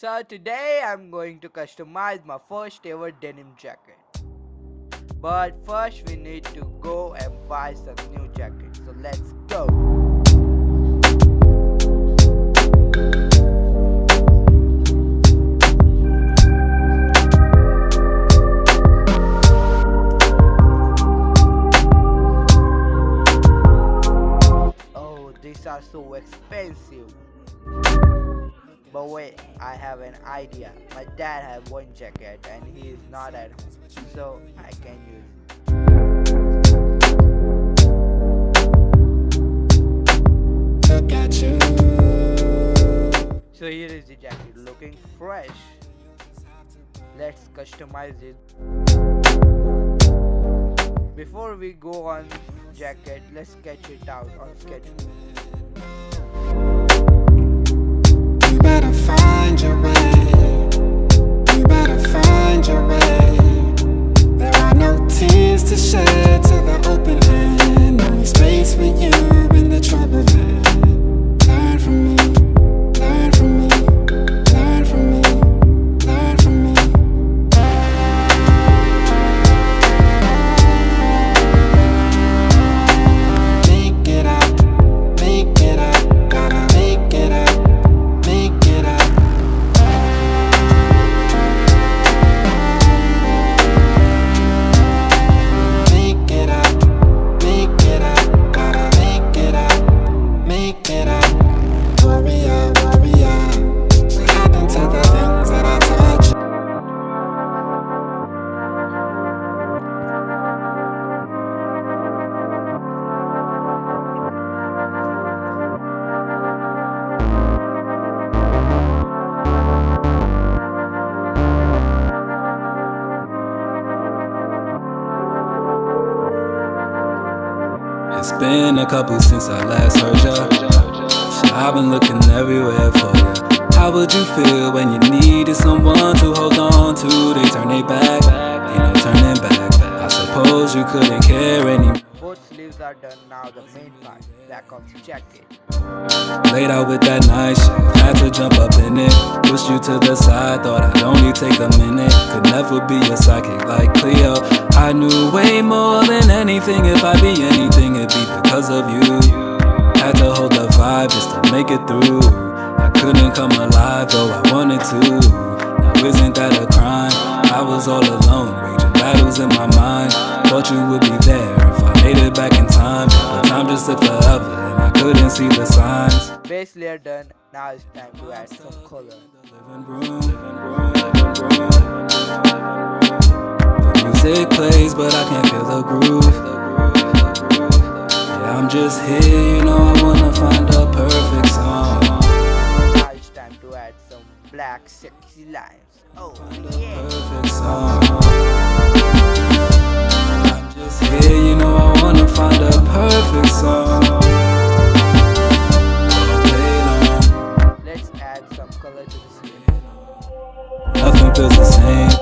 So today I'm going to customize my first ever denim jacket. But first we need to go and buy some new jackets. So let's go. Oh, these are so expensive. But wait, I have an idea. My dad has one jacket and he is not at home, so I can use it. Look at you. So here is the jacket, looking fresh. Let's customize it. Before we go on jacket, let's sketch it out on sketchbook. You better find your way. You better find your way. There are no tears to shed to the open hand. Only space for you in the troubled land. Learn from me. Learn from me. Learn from me. Learn from me. Make it up. Make it up. Gotta make it up. Make it up. Make it up. Make it up. Gotta make it up. Make it up. Warrior, warrior. What happened to the things that I taught you? It's been a couple since I last heard ya. I've been looking everywhere for ya. How would you feel when you needed someone to hold on to? They turn their back, ain't no turning back. I suppose you couldn't care anymore. Both sleeves are done, now the main part, back of the jacket. Laid out with that nice shit, had to jump up in it. Pushed you to the side, thought I'd only take a minute. Could never be a psychic like Cleo. I knew way more than anything. If I be anything, it'd be because of you. Had to hold the vibe just to make it through. I couldn't come alive though I wanted to. Now isn't that a crime? I was all alone, raging battles in my mind. Thought you would be there if I made it back in time. But time just took forever and I couldn't see the signs. Base layer done, now it's time to add some color. The music plays but I can't feel the groove. Yeah, I'm just here, you know I wanna find a perfect song. Now it's time to add some black sexy lines. Oh yeah. Perfect song. I'm just here, you know I wanna find a perfect song. Let's add some color to the skin. Nothing feels the same.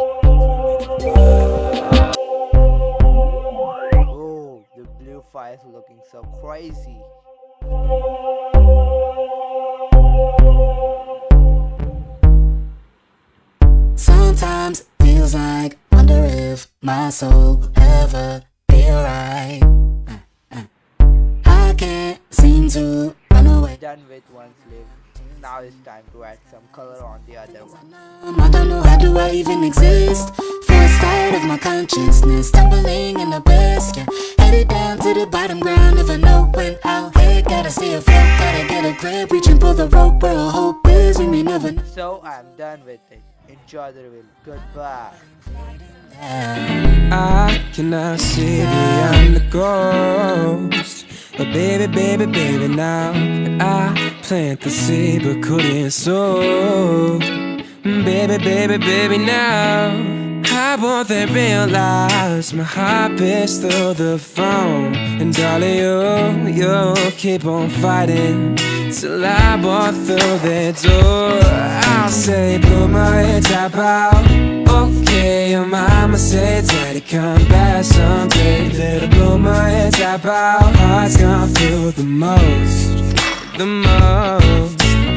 Oh, the blue fire is looking so crazy. Sometimes it feels like, wonder if my soul will ever be right. I can't seem to run away. Done with one sleeve. Now it's time to add some color on the other one. I don't know how do I even exist. First sight of my consciousness, tumbling in the best. Yeah, headed down to the bottom ground. Never know when I'll hit. Gotta stay afloat, gotta get a grip. Reaching for the rope where all hope is. We may never know. So I'm done with it. Enjoy the reveal. Goodbye. I cannot see beyond the ghost. But baby, baby, baby, now I plant the seed but couldn't sow. Baby, baby, baby, now I won't then realize my heart beats through the phone. And darling, you'll keep on fighting till I walk through the door. I'll say, put my head top out. Okay, your mama said, daddy, come back someday. Little blow my head top out. Heart's gone through the most.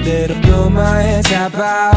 Little blow my head top out.